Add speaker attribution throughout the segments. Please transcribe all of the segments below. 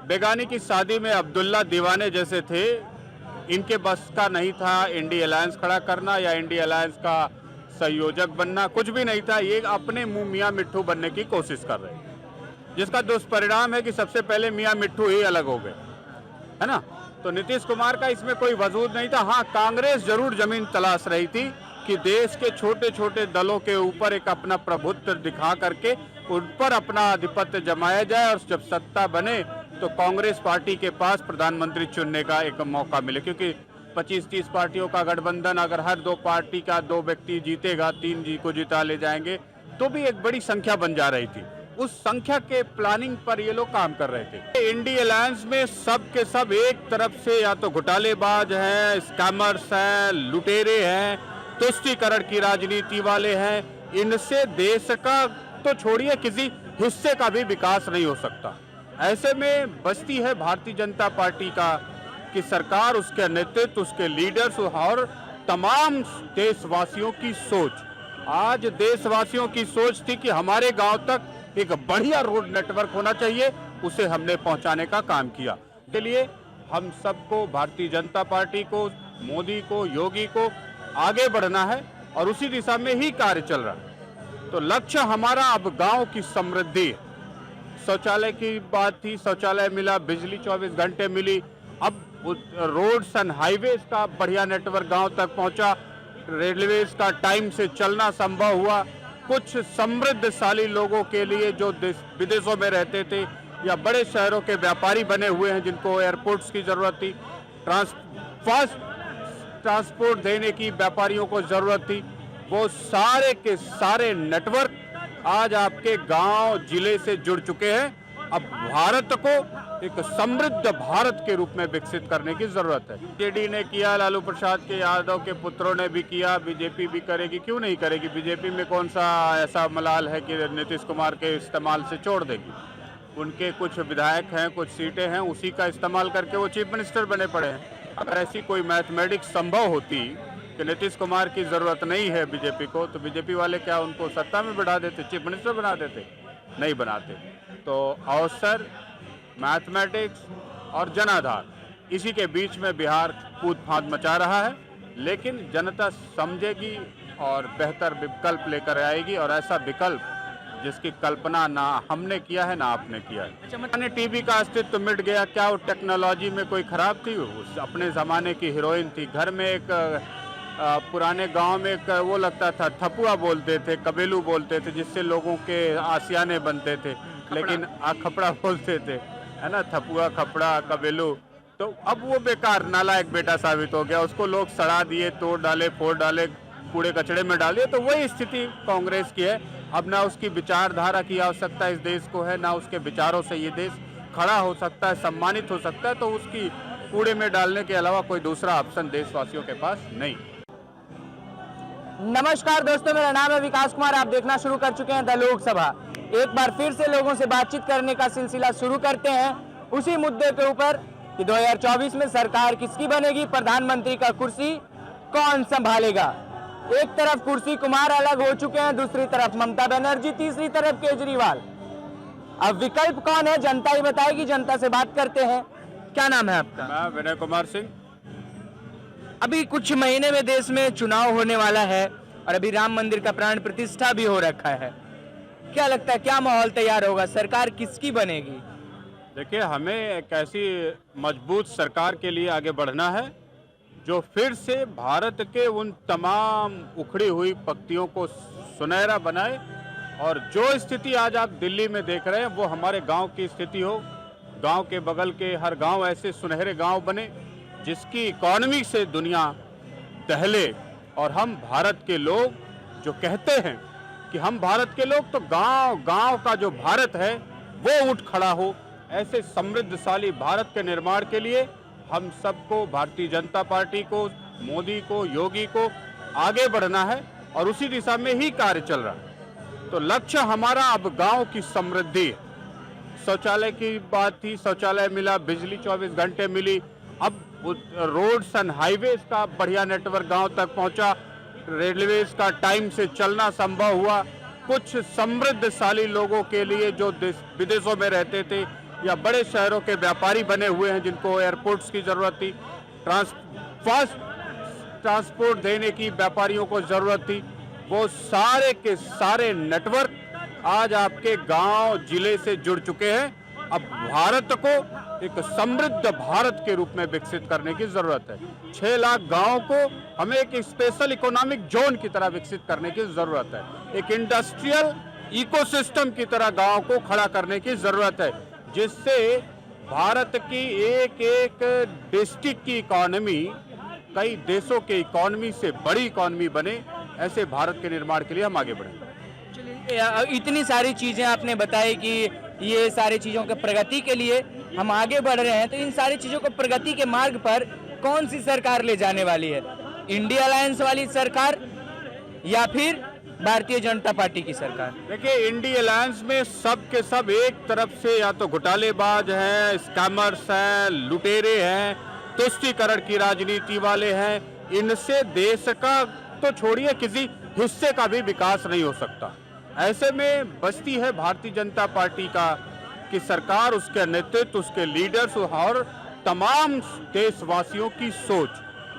Speaker 1: बेगानी की शादी में अब्दुल्ला दीवाने जैसे थे, इनके बस का नहीं था इंडी अलायंस खड़ा करना या इंडी अलायंस का संयोजक बनना, कुछ भी नहीं था। ये अपने मुंह मियाँ मिट्ठू बनने की कोशिश कर रहे हैं, जिसका दुष्परिणाम है कि सबसे पहले मियाँ मिट्ठू ही अलग हो गए, है ना। तो नीतीश कुमार का इसमें कोई वजूद नहीं था। हाँ, कांग्रेस जरूर जमीन तलाश रही थी कि देश के छोटे छोटे दलों के ऊपर एक अपना प्रभुत्व दिखा करके उन पर अपना आधिपत्य जमाया जाए, और जब सत्ता बने तो कांग्रेस पार्टी के पास प्रधानमंत्री चुनने का एक मौका मिले, क्योंकि 25-30 पार्टियों का गठबंधन, अगर हर दो पार्टी का दो व्यक्ति जीतेगा, 3 जी को जिता ले जाएंगे, तो भी एक बड़ी संख्या बन जा रही थी। उस संख्या के प्लानिंग पर ये लोग काम कर रहे थे। इंडी अलायंस में सब के सब एक तरफ से या तो घोटालेबाज हैं, स्कैमर्स हैं, लुटेरे हैं, तुष्टीकरण की राजनीति वाले हैं। इनसे देश का तो छोड़िए, किसी हिस्से का भी विकास नहीं हो सकता। ऐसे में बचती है भारतीय जनता पार्टी का कि सरकार, उसके नेतृत्व, उसके लीडर्स और तमाम देशवासियों की सोच। आज देशवासियों की सोच थी कि हमारे गांव तक एक बढ़िया रोड नेटवर्क होना चाहिए, उसे हमने पहुंचाने का काम किया। के लिए हम सबको, भारतीय जनता पार्टी को, मोदी को, योगी को आगे बढ़ना है और उसी दिशा में ही कार्य चल रहा है। तो लक्ष्य हमारा अब गांव की समृद्धि है। शौचालय की बात थी, शौचालय मिला, बिजली 24 घंटे मिली, अब रोड्स एंड हाईवेज का बढ़िया नेटवर्क गांव तक पहुंचा, रेलवेज का टाइम से चलना संभव हुआ। कुछ समृद्धशाली लोगों के लिए जो विदेशों में रहते थे या बड़े शहरों के व्यापारी बने हुए हैं, जिनको एयरपोर्ट्स की जरूरत थी, फास्ट ट्रांसपोर्ट देने की व्यापारियों को जरूरत थी, वो सारे के सारे नेटवर्क आज आपके गांव जिले से जुड़ चुके हैं। अब भारत को एक समृद्ध भारत के रूप में विकसित करने की जरूरत है। जेडी ने किया, लालू प्रसाद के यादव के पुत्रों ने भी किया, बीजेपी भी करेगी, क्यों नहीं करेगी। बीजेपी में कौन सा ऐसा मलाल है कि नीतीश कुमार के इस्तेमाल से छोड़ देगी। उनके कुछ विधायक हैं, कुछ सीटें हैं, उसी का इस्तेमाल करके वो चीफ मिनिस्टर बने पड़े हैं। अगर ऐसी कोई मैथमेटिक्स संभव होती कि नीतीश कुमार की जरूरत नहीं है बीजेपी को, तो बीजेपी वाले क्या उनको सत्ता में बढ़ा देते, चीफ मिनिस्टर बना देते? नहीं बनाते। तो अवसर, मैथमेटिक्स और जनाधार, इसी के बीच में बिहार कूद फांद मचा रहा है, लेकिन जनता समझेगी और बेहतर विकल्प लेकर आएगी, और ऐसा विकल्प जिसकी कल्पना ना हमने किया है ना आपने किया है। मैंने टीवी का अस्तित्व मिट गया, क्या वो टेक्नोलॉजी में कोई खराब थी? उस अपने ज़माने की हीरोइन थी। घर में एक पुराने गांव में एक वो लगता था, थपुआ बोलते थे, कबेलू बोलते थे, जिससे लोगों के आसियाने बनते थे, लेकिन खपड़ा बोलते थे, है ना, थपुआ, खपड़ा, कबेलू। तो अब वो बेकार नालायक बेटा साबित हो गया, उसको लोग सड़ा दिए, तोड़ डाले, फोड़ डाले, कूड़े कचड़े में डाले। तो वही स्थिति कांग्रेस की है। अब ना उसकी विचारधारा की आवश्यकता इस देश को है, ना उसके विचारों से ये देश खड़ा हो सकता है, सम्मानित हो सकता है। तो उसकी कूड़े में डालने के अलावा कोई दूसरा ऑप्शन देशवासियों के पास नहीं।
Speaker 2: नमस्कार दोस्तों, मेरा नाम है विकास कुमार। आप देखना शुरू कर चुके हैं द लोकसभा। एक बार फिर से लोगों से बातचीत करने का सिलसिला शुरू करते हैं उसी मुद्दे के ऊपर कि 2024 में सरकार किसकी बनेगी, प्रधानमंत्री का कुर्सी कौन संभालेगा। एक तरफ कुर्सी कुमार अलग हो चुके हैं, दूसरी तरफ ममता बनर्जी, तीसरी तरफ केजरीवाल। अब विकल्प कौन है, जनता ही बताएगी। जनता से बात करते हैं। क्या नाम है आपका?
Speaker 1: मैं विनय कुमार सिंह।
Speaker 2: अभी कुछ महीने में देश में चुनाव होने वाला है और अभी राम मंदिर का प्राण प्रतिष्ठा भी हो रखा है। क्या लगता है, क्या माहौल तैयार होगा, सरकार किसकी बनेगी?
Speaker 1: देखिए, हमें एक ऐसी मजबूत सरकार के लिए आगे बढ़ना है जो फिर से भारत के उन तमाम उखड़ी हुई पत्तियों को सुनहरा बनाए, और जो स्थिति आज आप दिल्ली में देख रहे हैं वो हमारे गांव की स्थिति हो। गांव के बगल के हर गांव ऐसे सुनहरे गांव बने जिसकी इकॉनमी से दुनिया दहले, और हम भारत के लोग जो कहते हैं कि हम भारत के लोग, तो गांव गांव का जो भारत है वो उठ खड़ा हो। ऐसे समृद्धशाली भारत के निर्माण के लिए हम सबको, भारतीय जनता पार्टी को, मोदी को, योगी को आगे बढ़ना है और उसी दिशा में ही कार्य चल रहा है। तो लक्ष्य हमारा अब गांव की समृद्धि है। शौचालय की बात थी, शौचालय मिला, बिजली 24 घंटे मिली, अब रोड्स एंड हाईवेज का बढ़िया नेटवर्क गांव तक पहुंचा, रेलवेज का टाइम से चलना संभव हुआ। कुछ समृद्धशाली लोगों के लिए जो विदेशों में रहते थे या बड़े शहरों के व्यापारी बने हुए हैं जिनको एयरपोर्ट्स की ज़रूरत थी, फास्ट ट्रांसपोर्ट देने की व्यापारियों को ज़रूरत थी, वो सारे के सारे नेटवर्क आज आपके गांव जिले से जुड़ चुके हैं। अब भारत को एक समृद्ध भारत के रूप में विकसित करने की जरूरत है। 6 लाख गांवों को हमें एक स्पेशल इकोनॉमिक जोन की तरह विकसित करने की जरूरत है। एक इंडस्ट्रियल इकोसिस्टम की तरह गांव को खड़ा करने की जरूरत है, जिससे भारत की एक एक डिस्ट्रिक्ट की इकोनॉमी कई देशों के इकोनॉमी से बड़ी इकोनॉमी बने। ऐसे भारत के निर्माण के लिए हम आगे बढ़ेंगे।
Speaker 2: चलिए, इतनी सारी चीजें आपने बताई कि ये सारी चीजों के प्रगति के लिए हम आगे बढ़ रहे हैं, तो इन सारी चीजों को प्रगति के मार्ग पर कौन सी सरकार ले जाने वाली है? इंडिया अलायंस वाली सरकार या फिर भारतीय जनता पार्टी की सरकार?
Speaker 1: देखिए, इंडिया अलायंस में सब के सब एक तरफ से या तो घोटालेबाज हैं, स्कैमर्स हैं, लुटेरे हैं, तुष्टीकरण की राजनीति वाले हैं। इनसे देश का तो छोड़िए किसी हिस्से का भी विकास नहीं हो सकता। ऐसे में बचती है भारतीय जनता पार्टी की सरकार, उसके नेतृत्व, उसके लीडर्स और तमाम देशवासियों की सोच।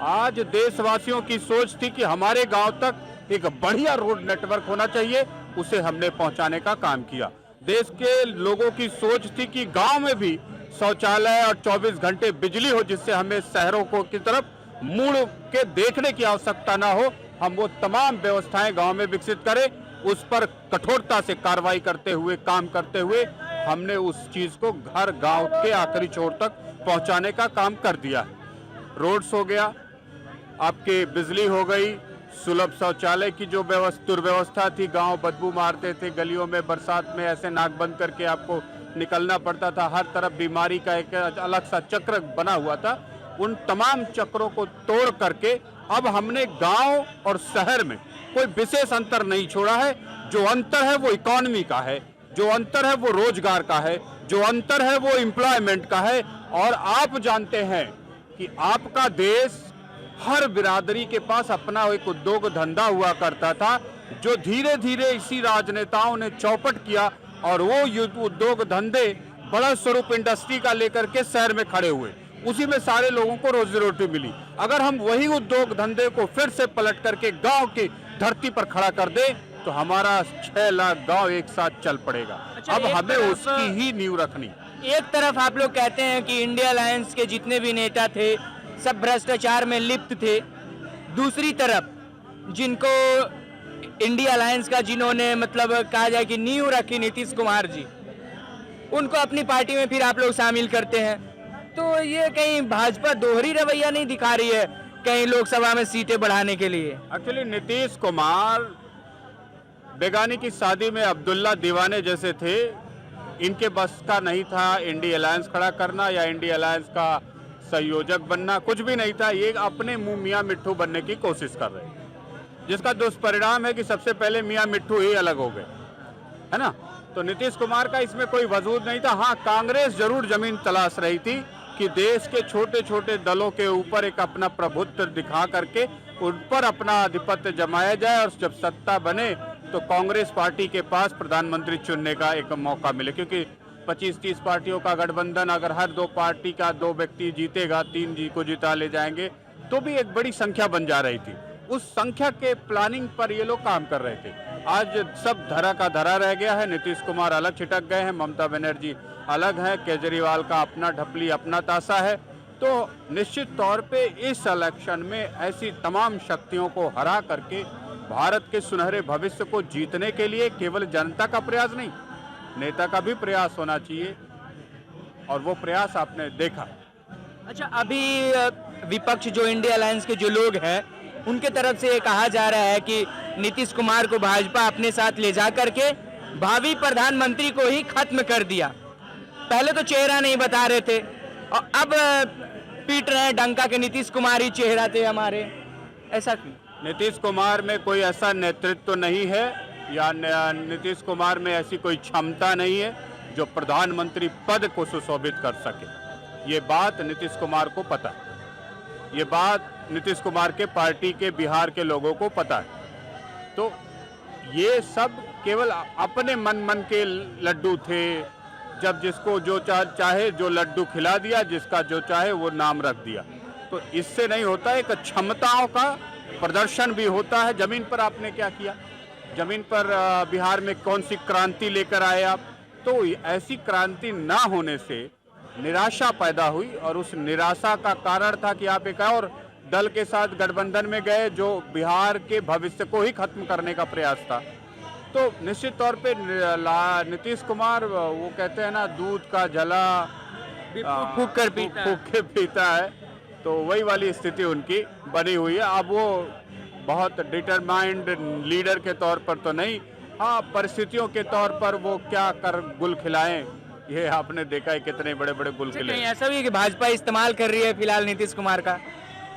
Speaker 1: आज देशवासियों की सोच थी कि हमारे गांव तक एक बढ़िया रोड नेटवर्क होना चाहिए, उसे हमने पहुंचाने का काम किया। देश के लोगों की सोच थी कि गांव में भी शौचालय और 24 घंटे बिजली हो, जिससे हमें शहरों को की तरफ मुड़ के देखने की आवश्यकता ना हो। हम वो तमाम व्यवस्थाएं गांव में विकसित करें, उस पर कठोरता से कार्रवाई करते हुए, काम करते हुए हमने उस चीज को घर गांव के आखिरी छोर तक पहुंचाने का काम कर दिया। रोड्स हो गया, आपके बिजली हो गई, सुलभ शौचालय की जो दुर्व्यवस्था थी, गांव बदबू मारते थे, गलियों में बरसात में ऐसे नाक बंद करके आपको निकलना पड़ता था, हर तरफ बीमारी का एक अलग सा चक्र बना हुआ था। उन तमाम चक्रों को तोड़ करके अब हमने गांव और शहर में कोई विशेष अंतर नहीं छोड़ा है। जो अंतर है वो इकोनॉमी का है, जो अंतर है वो रोजगार का है, जो अंतर है वो एम्प्लॉयमेंट का है। और आप जानते हैं कि आपका देश हर बिरादरी के पास अपना एक उद्योग धंधा हुआ करता था, जो धीरे धीरे इसी राजनेताओं ने चौपट किया और वो उद्योग धंधे बड़ा स्वरूप इंडस्ट्री का लेकर के शहर में खड़े हुए, उसी में सारे लोगों को रोजी रोटी मिली। अगर हम वही उद्योग धंधे को फिर से पलट करके गांव की धरती पर खड़ा कर दे तो हमारा 6 लाख गांव एक साथ चल पड़ेगा। अब हमें उसकी ही नींव रखनी।
Speaker 2: एक तरफ आप लोग कहते हैं कि इंडिया अलायंस के जितने भी नेता थे सब भ्रष्टाचार में लिप्त थे, दूसरी तरफ जिनको इंडिया अलायंस का जिन्होंने मतलब कहा जाए कि नींव रखी, नीतीश कुमार जी, उनको अपनी पार्टी में फिर आप लोग शामिल करते हैं। तो ये कहीं भाजपा दोहरी रवैया नहीं दिखा रही है कहीं लोकसभा में सीटें बढ़ाने के लिए?
Speaker 1: एक्चुअली नीतीश कुमार बेगानी की शादी में अब्दुल्ला दीवाने जैसे थे, इनके बस का नहीं था इंडिया अलायंस खड़ा करना या इंडिया अलायंस का संयोजक बनना, कुछ भी नहीं था। ये अपने मुंह मियाँ मिट्ठू बनने की कोशिश कर रहे हैं, जिसका दुष्परिणाम है कि सबसे पहले मियाँ मिट्ठू ही अलग हो गए, है ना। तो नीतीश कुमार का इसमें कोई वजूद नहीं था। हाँ, कांग्रेस जरूर जमीन तलाश रही थी कि देश के छोटे छोटे दलों के ऊपर एक अपना प्रभुत्व दिखा करके उन पर अपना आधिपत्य जमाया जाए और जब सत्ता बने तो कांग्रेस पार्टी के पास प्रधानमंत्री चुनने का एक मौका मिले, क्योंकि 25-30 पार्टियों का गठबंधन, अगर हर 2 पार्टी का 2 व्यक्ति जीतेगा, 3 जी को जिता ले जाएंगे, तो भी एक बड़ी संख्या बन जा रही थी। उस संख्या के प्लानिंग पर ये लोग काम कर रहे थे। आज सब धरा का धरा रह गया है। नीतीश कुमार अलग छिटक गए हैं, ममता बनर्जी अलग है, केजरीवाल का अपना ढपली अपना ताशा है। तो निश्चित तौर पे इस इलेक्शन में ऐसी तमाम शक्तियों को हरा करके भारत के सुनहरे भविष्य को जीतने के लिए केवल जनता का प्रयास नहीं, नेता का भी प्रयास होना चाहिए, और वो प्रयास आपने देखा।
Speaker 2: अच्छा, अभी विपक्ष जो इंडिया अलायंस के जो लोग हैं उनके तरफ से ये कहा जा रहा है कि नीतीश कुमार को भाजपा अपने साथ ले जा करके भावी प्रधानमंत्री को ही खत्म कर दिया। पहले तो चेहरा नहीं बता रहे थे और अब पीट रहे हैं डंका के नीतीश कुमार ही चेहरा थे हमारे, ऐसा क्यों?
Speaker 1: नीतीश कुमार में कोई ऐसा नेतृत्व नहीं है या नीतीश कुमार में ऐसी कोई क्षमता नहीं है जो प्रधानमंत्री पद को सुशोभित कर सके। ये बात नीतीश कुमार को पता है, ये बात नीतीश कुमार के पार्टी के बिहार के लोगों को पता है। तो ये सब केवल अपने मन के लड्डू थे, जब जिसको जो चाहे जो लड्डू खिला दिया, जिसका जो चाहे वो नाम रख दिया। तो इससे नहीं होता, एक क्षमताओं का प्रदर्शन भी होता है। जमीन पर आपने क्या किया, जमीन पर बिहार में कौन सी क्रांति लेकर आए आप। तो ऐसी क्रांति ना होने से निराशा पैदा हुई, और उस निराशा का कारण था कि आप एक और दल के साथ गठबंधन में गए जो बिहार के भविष्य को ही खत्म करने का प्रयास था। तो निश्चित तौर पे नीतीश कुमार, वो कहते हैं ना, दूध का जला
Speaker 2: फूक कर
Speaker 1: के पीता है, तो वही वाली स्थिति उनकी बनी हुई है। अब वो बहुत डिटरमाइंड लीडर के तौर पर तो नहीं, हाँ, परिस्थितियों के तौर पर वो क्या कर गुल खिलाएं, ये आपने देखा है कितने बड़े बड़े गुल खिले।
Speaker 2: ऐसा भी है कि भाजपा इस्तेमाल कर रही है फिलहाल नीतीश कुमार का?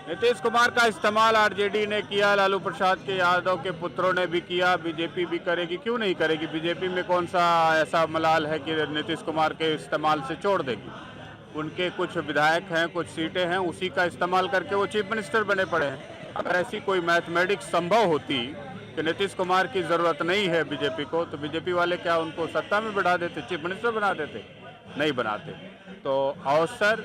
Speaker 1: नीतीश कुमार का इस्तेमाल आरजेडी ने किया, लालू प्रसाद के यादव के पुत्रों ने भी किया, बीजेपी भी करेगी, क्यों नहीं करेगी। बीजेपी में कौन सा ऐसा मलाल है कि नीतीश कुमार के इस्तेमाल से छोड़ देगी। उनके कुछ विधायक हैं, कुछ सीटें हैं, उसी का इस्तेमाल करके वो चीफ मिनिस्टर बने पड़े हैं। अगर ऐसी कोई मैथमेटिक्स संभव होती कि नीतीश कुमार की ज़रूरत नहीं है बीजेपी को, तो बीजेपी वाले क्या उनको सत्ता में बढ़ा देते, चीफ मिनिस्टर बना देते? नहीं बनाते। तो अवसर,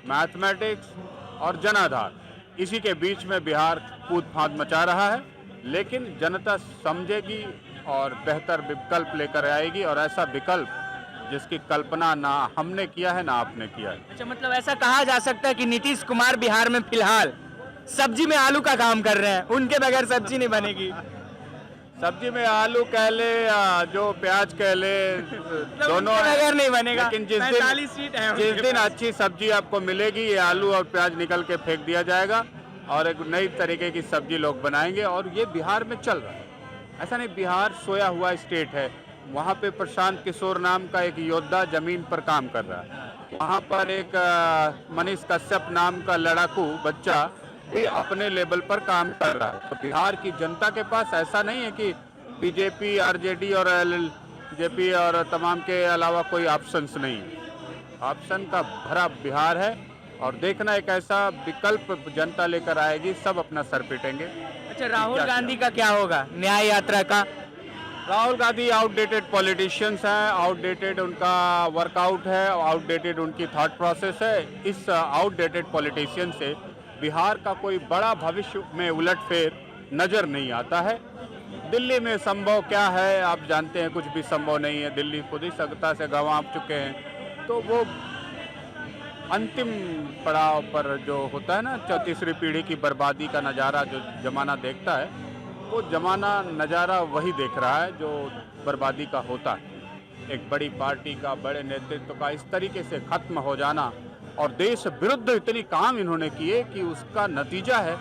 Speaker 1: मैथमेटिक्स और जनाधार, इसी के बीच में बिहार कूद फांद मचा रहा है, लेकिन जनता समझेगी और बेहतर विकल्प लेकर आएगी, और ऐसा विकल्प जिसकी कल्पना ना हमने किया है ना आपने किया है।
Speaker 2: अच्छा, मतलब ऐसा कहा जा सकता है कि नीतीश कुमार बिहार में फिलहाल सब्जी में आलू का काम कर रहे हैं, उनके बगैर सब्जी नहीं बनेगी।
Speaker 1: सब्जी में आलू कह ले या जो प्याज कह ले, दोनों
Speaker 2: बगैर नहीं बनेगा।
Speaker 1: लेकिन जिस दिन अच्छी सब्जी आपको मिलेगी, ये आलू और प्याज निकल के फेंक दिया जाएगा और एक नई तरीके की सब्जी लोग बनाएंगे, और ये बिहार में चल रहा है। ऐसा नहीं, बिहार सोया हुआ स्टेट है। वहाँ पे प्रशांत किशोर नाम का एक योद्धा जमीन पर काम कर रहा है। वहाँ पर एक मनीष कश्यप नाम का लड़ाकू बच्चा भी अपने लेवल पर काम कर रहा है। तो बिहार की जनता के पास ऐसा नहीं है कि बीजेपी, आरजेडी और जेपी और तमाम के अलावा कोई ऑप्शंस नहीं है। ऑप्शन का भरा बिहार है, और देखना एक ऐसा विकल्प जनता लेकर आएगी, सब अपना सर पीटेंगे।
Speaker 2: अच्छा, राहुल गांधी का क्या होगा न्याय यात्रा का?
Speaker 1: राहुल गांधी आउटडेटेड पॉलिटिशियंस हैं, आउटडेटेड उनका वर्कआउट है, आउटडेटेड उनकी थॉट प्रोसेस है। इस आउटडेटेड पॉलिटिशियन से बिहार का कोई बड़ा भविष्य में उलटफेर नजर नहीं आता है। दिल्ली में संभव क्या है आप जानते हैं, कुछ भी संभव नहीं है। दिल्ली खुद ही सत्ता से गंवा चुके हैं, तो वो अंतिम पड़ाव पर जो होता है ना, तीसरी पीढ़ी की बर्बादी का नज़ारा जो जमाना देखता है, वो जमाना नज़ारा वही देख रहा है जो बर्बादी का होता है। एक बड़ी पार्टी का, बड़े नेतृत्व का इस तरीके से खत्म हो जाना, और देश विरुद्ध इतनी काम इन्होंने किए कि उसका नतीजा है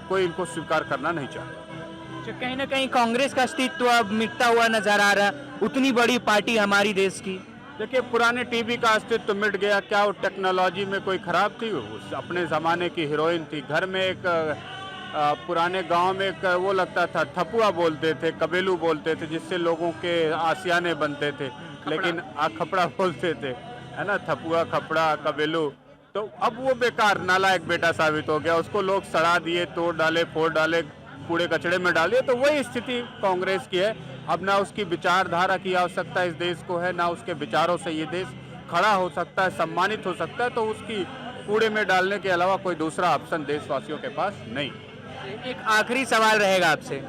Speaker 1: कोई इनको स्वीकार करना नहीं चाहता।
Speaker 2: कहीं ना कहीं कांग्रेस का अस्तित्व अब मिटता हुआ नजर आ रहा है, उतनी बड़ी पार्टी हमारी देश की।
Speaker 1: देखिए, पुराने टीवी का अस्तित्व मिट गया, क्या वो टेक्नोलॉजी में कोई खराब थी? उस अपने ज़माने की हीरोइन थी। घर में एक पुराने गांव में एक वो लगता था, थपुआ बोलते थे, कबेलू बोलते थे, जिससे लोगों के आसियाने बनते थे, लेकिन खपड़ा बोलते थे, है ना, थपुआ, खपड़ा, कबेलू। तो अब वो बेकार नालायक बेटा साबित हो गया, उसको लोग सड़ा दिए, तोड़ डाले, फोड़ डाले, कूड़े कचड़े में डाल दिए। तो वही स्थिति कांग्रेस की है। अब ना उसकी विचारधारा की आवश्यकता इस देश को है, ना उसके विचारों से ये देश खड़ा हो सकता है, सम्मानित हो सकता है। तो उसकी कूड़े में डालने के अलावा कोई दूसरा ऑप्शन देशवासियों के पास नहीं।
Speaker 2: एक आखिरी सवाल रहेगा आपसे,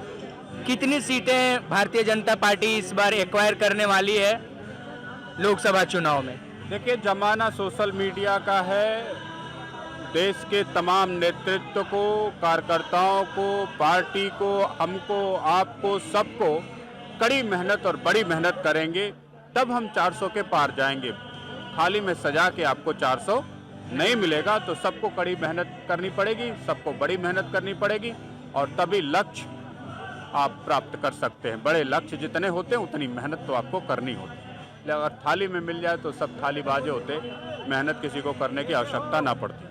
Speaker 2: कितनी सीटें भारतीय जनता पार्टी इस बार एक्वायर करने वाली है लोकसभा चुनाव में?
Speaker 1: देखिए, जमाना सोशल मीडिया का है। देश के तमाम नेतृत्व को, कार्यकर्ताओं को, पार्टी को, हमको, आपको, सबको कड़ी मेहनत और बड़ी मेहनत करेंगे, तब हम 400 के पार जाएंगे। खाली में सजा के आपको 400 नहीं मिलेगा। तो सबको कड़ी मेहनत करनी पड़ेगी, सबको बड़ी मेहनत करनी पड़ेगी, और तभी लक्ष्य आप प्राप्त कर सकते हैं। बड़े लक्ष्य जितने होते हैं उतनी मेहनत तो आपको करनी होती है। अगर थाली में मिल जाए तो सब थाली बाजे होते, मेहनत किसी को करने की आवश्यकता ना पड़ती।